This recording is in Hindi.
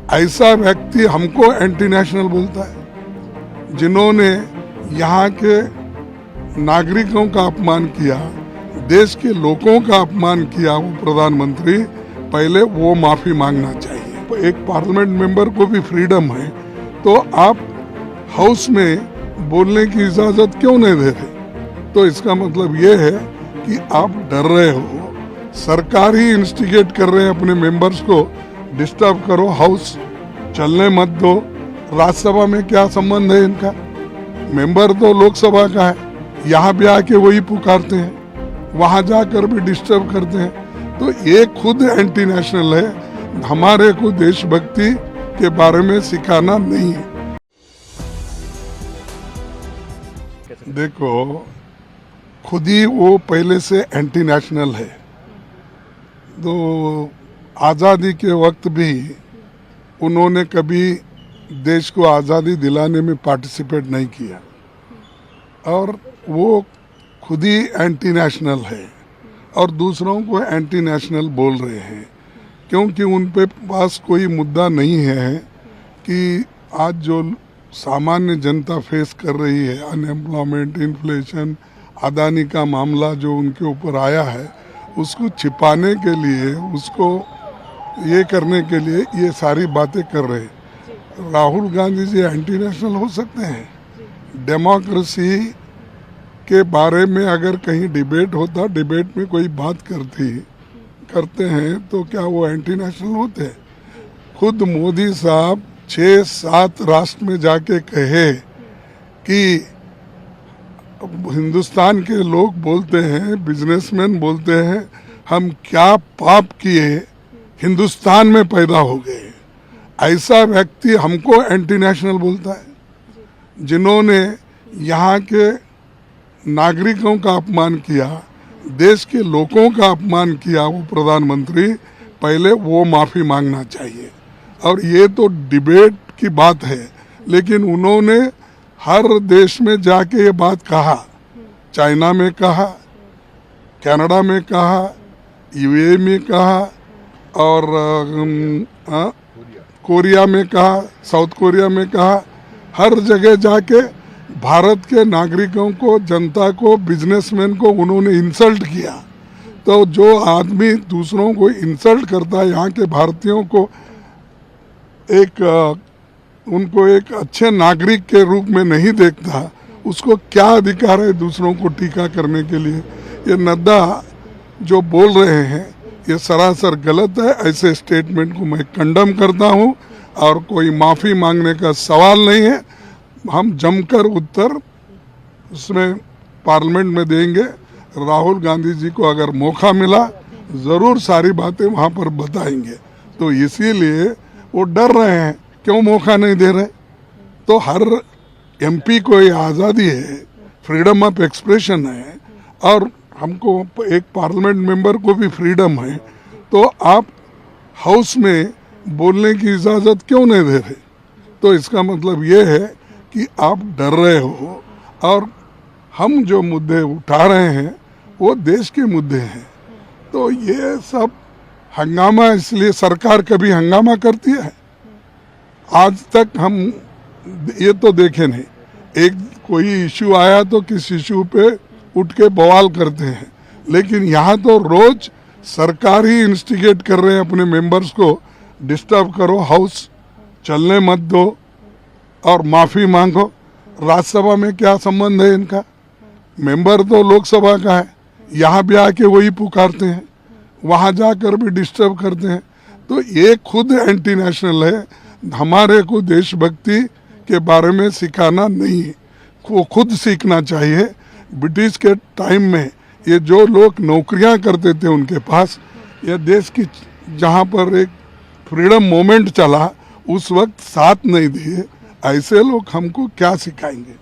ऐसा व्यक्ति हमको एंटी नेशनल बोलता है। जिन्होंने यहाँ के नागरिकों का अपमान किया, देश के लोगों का अपमान किया, वो प्रधानमंत्री, पहले वो माफी मांगना चाहिए। एक पार्लियामेंट मेंबर को भी फ्रीडम है, तो आप हाउस में बोलने की इजाजत क्यों नहीं दे रहे? तो इसका मतलब ये है कि आप डर रहे हो। सरकार ही इंस्टिगेट कर रहे हैं अपने मेंबर्स को, डिस्टर्ब करो, हाउस चलने मत दो। राज्यसभा में क्या संबंध है इनका? मेंबर तो लोकसभा का है, यहाँ भी आके वही पुकारते हैं, वहां जाकर भी डिस्टर्ब करते हैं। तो ये खुद एंटी नेशनल है। हमारे को देशभक्ति के बारे में सिखाना नहीं है। देखो, खुद ही वो पहले से एंटी नेशनल है। तो आज़ादी के वक्त भी उन्होंने कभी देश को आज़ादी दिलाने में पार्टिसिपेट नहीं किया, और वो खुद ही एंटी नेशनल है और दूसरों को एंटी नेशनल बोल रहे हैं, क्योंकि उन पे पास कोई मुद्दा नहीं है कि आज जो सामान्य जनता फेस कर रही है, अनएम्प्लॉयमेंट, इन्फ्लेशन, अदानी का मामला जो उनके ऊपर आया है, उसको छिपाने के लिए, उसको ये करने के लिए ये सारी बातें कर रहे हैं। राहुल गांधी जी एंटी नेशनल हो सकते हैं? डेमोक्रेसी के बारे में अगर कहीं डिबेट होता, डिबेट में कोई बात करते हैं, तो क्या वो एंटी नेशनल होते हैं? खुद मोदी साहब 6-7 राष्ट्र में जाके कहे कि हिंदुस्तान के लोग बोलते हैं, बिजनेसमैन बोलते हैं, हम क्या पाप किए, हिंदुस्तान में पैदा हो गए। ऐसा व्यक्ति हमको एंटी नेशनल बोलता है। जिन्होंने यहाँ के नागरिकों का अपमान किया, देश के लोगों का अपमान किया, वो प्रधानमंत्री, पहले वो माफी मांगना चाहिए। और ये तो डिबेट की बात है, लेकिन उन्होंने हर देश में जाके ये बात कहा। चाइना में कहा, कनाडा में कहा, यूएई में कहा, और कोरिया में कहा, साउथ कोरिया में कहा। हर जगह जाके भारत के नागरिकों को, जनता को, बिजनेसमैन को उन्होंने इंसल्ट किया। तो जो आदमी दूसरों को इंसल्ट करता है, यहाँ के भारतीयों को उनको एक अच्छे नागरिक के रूप में नहीं देखता, उसको क्या अधिकार है दूसरों को टीका करने के लिए? ये नड्डा जो बोल रहे हैं, ये सरासर गलत है। ऐसे स्टेटमेंट को मैं कंडम करता हूँ, और कोई माफ़ी मांगने का सवाल नहीं है। हम जमकर उत्तर उसमें पार्लियामेंट में देंगे। राहुल गांधी जी को अगर मौका मिला, ज़रूर सारी बातें वहाँ पर बताएंगे। तो इसीलिए वो डर रहे हैं, क्यों मौका नहीं दे रहे? तो हर एमपी को ये आज़ादी है, फ्रीडम ऑफ एक्सप्रेशन है, और हमको एक पार्लियामेंट मेंबर को भी फ्रीडम है। तो आप हाउस में बोलने की इजाज़त क्यों नहीं दे रहे? तो इसका मतलब ये है कि आप डर रहे हो, और हम जो मुद्दे उठा रहे हैं वो देश के मुद्दे हैं। तो ये सब हंगामा, इसलिए सरकार कभी हंगामा करती है? आज तक हम ये तो देखे नहीं। एक कोई इशू आया तो किस इशू पे उठ के बवाल करते हैं, लेकिन यहाँ तो रोज सरकार ही इंस्टिगेट कर रहे हैं अपने मेंबर्स को, डिस्टर्ब करो, हाउस चलने मत दो, और माफी मांगो। राज्यसभा में क्या संबंध है इनका? मेंबर तो लोकसभा का है, यहाँ भी आके वही पुकारते हैं, वहां जाकर भी डिस्टर्ब करते हैं। तो ये खुद एंटी नेशनल है। हमारे को देशभक्ति के बारे में सिखाना नहीं है, वो खुद सीखना चाहिए। ब्रिटिश के टाइम में ये जो लोग नौकरियां करते थे, उनके पास ये देश की, जहां पर एक फ्रीडम मूवमेंट चला, उस वक्त साथ नहीं दिए। ऐसे लोग हमको क्या सिखाएंगे?